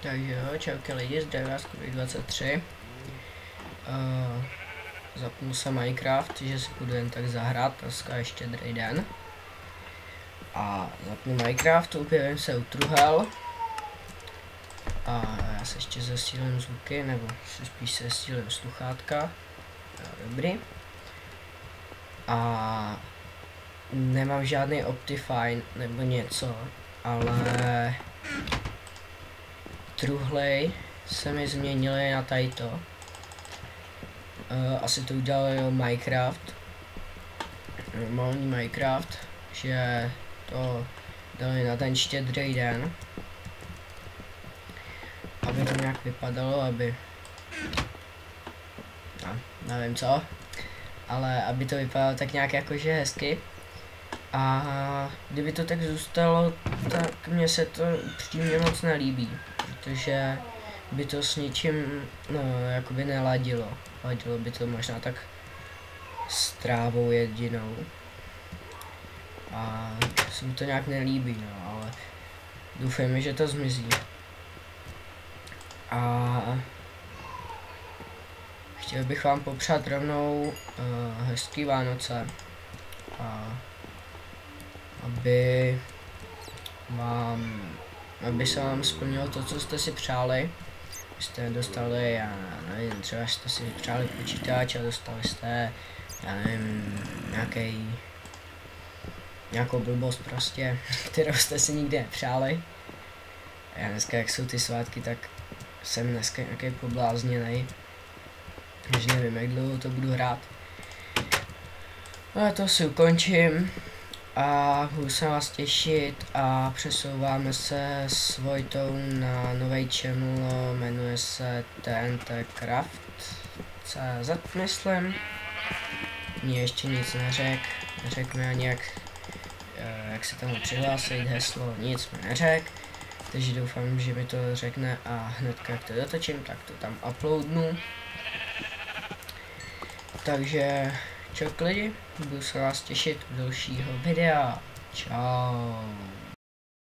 Takže jo, čauky lidi, zdraví vás Kubik 23. Zapnul jsem Minecraft, že si budu jen tak zahrát, dneska je štědrý den. A zapnu Minecraft, objevím se u truhel. A já se ještě zesílím zvuky, nebo spíš se zesílím sluchátka. Dobrý. A nemám žádný Optifine nebo něco, ale truhlej se mi změnily na tadyto. Asi to udělal Minecraft, normální Minecraft, že to dali na ten štědrý den, aby to nějak vypadalo, aby, no, nevím co, ale aby to vypadalo tak nějak jakože hezky. A kdyby to tak zůstalo, tak mně se to upřímně moc nelíbí, protože by to s ničím, no, jakoby neladilo. Ladilo by to možná tak s trávou jedinou. A se mi to nějak nelíbí, no, ale doufejme, že to zmizí. A chtěl bych vám popřát rovnou hezký Vánoce. A aby se vám splnilo to, co jste si přáli. Jste dostali, já nevím, třeba jste si přáli počítač a dostali jste, já nevím, nějakou blbost prostě, kterou jste si nikdy nepřáli. Já dneska, jak jsou ty svátky, tak jsem dneska nějaký poblázněnej, že nevím, jak dlouho to budu hrát. No a to si ukončím a budu se vás těšit a přesouváme se s Vojtou na nový channel, jmenuje se TNT Craft.cz, myslím. Mně ještě nic neřekl mi ani jak se tam přihlásit, heslo, nic mi neřekl. Takže doufám, že mi to řekne a hnedka jak to dotočím, tak to tam uploadnu. Takže čau lidi, budu se vás těšit u dalšího videa. Čau.